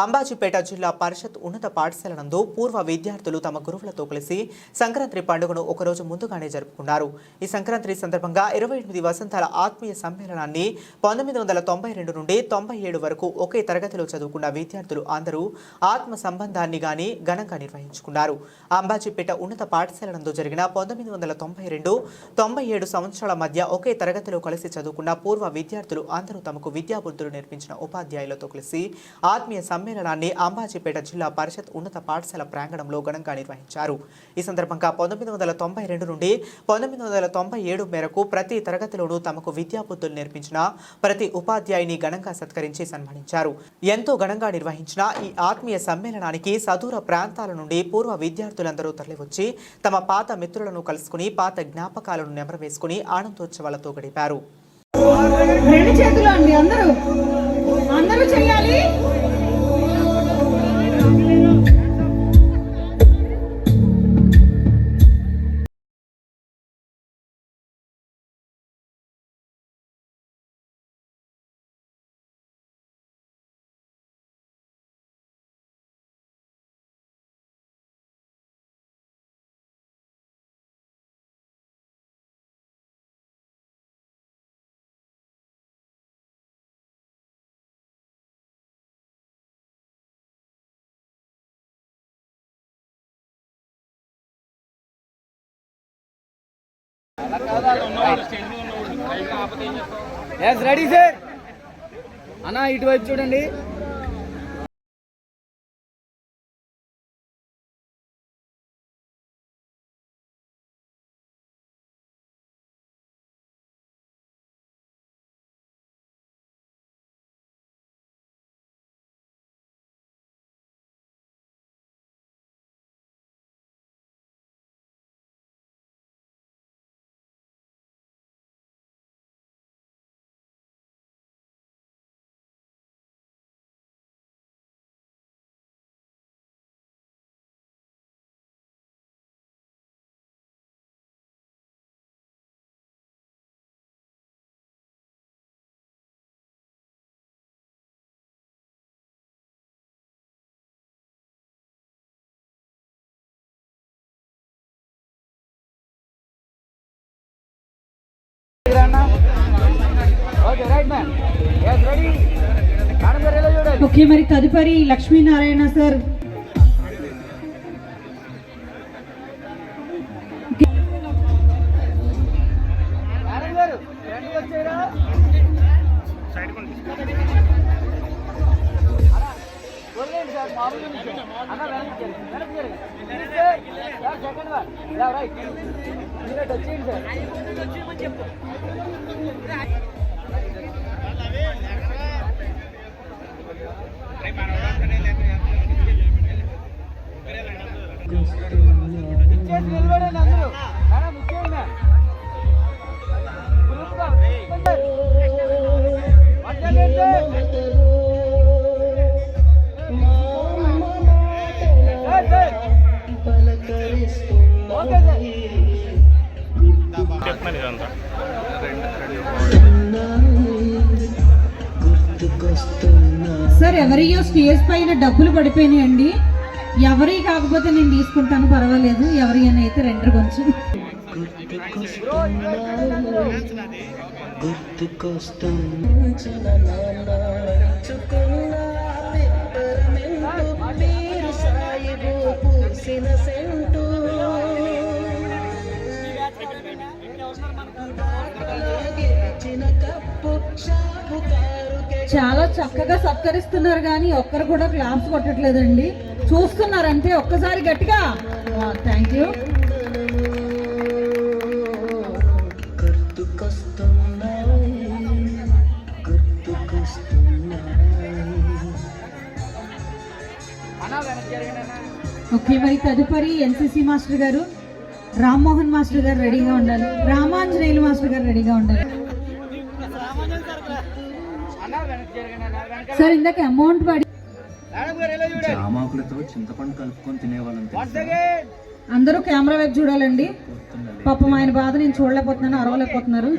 అంబాజీపేట జిల్లా పరిషత్ ఉన్నత పాఠశాల నందు పూర్వ విద్యార్థులు తమ గురువులతో కలిసి సంక్రాంతి పండుగను ఒకరోజు ముందుగానే జరుపుకున్నారు. ఈ సంక్రాంతి సందర్భంగా 28 వసంతాల ఆత్మీయ సమ్మేళనాన్ని 1992 నుండి 97 వరకు ఒకే తరగతిలో చదువుకున్న విద్యార్థులు అందరూ ఆత్మ సంబంధాన్ని ఘనంగా నిర్వహించుకున్నారు. అంబాజీపేట ఉన్నత పాఠశాల నందు జరిగిన 1992-97 సంవత్సరాల మధ్య ఒకే తరగతిలో కలిసి చదువుకున్న పూర్వ విద్యార్థులు అందరూ తమకు విద్యాబుద్ధులు నేర్పించిన ఉపాధ్యాయులతో కలిసి ఆత్మీయ సమ్మేళనాన్ని అంబాజీపేట జిల్లా పరిషత్ ఉన్నత పాఠశాల ప్రాంగణంలో ఘనంగా నిర్వహించారు. ఈ సందర్భంగా 1992 నుండి 1997 మేరకు ప్రతి తరగతిలోనూ తమకు విద్యాబుద్ధులు నేర్పించిన ప్రతి ఉపాధ్యాయుని ఘనంగా సత్కరించి సన్మానించారు. ఎంతో ఘనంగా నిర్వహించిన ఈ ఆత్మీయ సమ్మేళనానికి సదూర ప్రాంతాల నుండి పూర్వ విద్యార్థులందరూ తరలివచ్చి తమ పాత మిత్రులను కలుసుకుని పాత జ్ఞాపకాలను నెమరవేసుకుని ఆనందోత్సవాలతో గడిపారు. రెండు చేతులు అండి, అందరూ చేయాలి. రెడీ సార్ అన్న, ఇటువైపు చూడండి. ఓకే, మరి తదుపరి లక్ష్మీనారాయణ సార్. సార్, ఎవరియో స్టేజ్ పైన డబ్బులు పడిపోయినాయండి. ఎవరి కాకపోతే నేను తీసుకుంటాను, పర్వాలేదు. ఎవరి అని అయితే రెండు కొంచెం చాలా చక్కగా సత్కరిస్తున్నారు, కానీ ఒక్కరు కూడా క్లాప్స్ కొట్టట్లేదండి. చూస్తున్నారంటే ఒక్కసారి గట్టిగా థ్యాంక్ యూ. ఓకే, మరి తదుపరి ఎన్సిసి మాస్టర్ గారు రామ్మోహన్ మాస్టర్ గారు రెడీగా ఉండాలి. రామాంజనేయులు మాస్టర్ గారు రెడీగా ఉండాలి. సార్, ఇందాక అమౌంట్ పడి చింతపండు కలుపుకొని తినేవాళ్ళం. అందరూ కెమెరా వైపు చూడాలండి. పాపం ఆయన బాధ నేను చూడలేకపోతున్నాను, అరవలేకపోతున్నారు.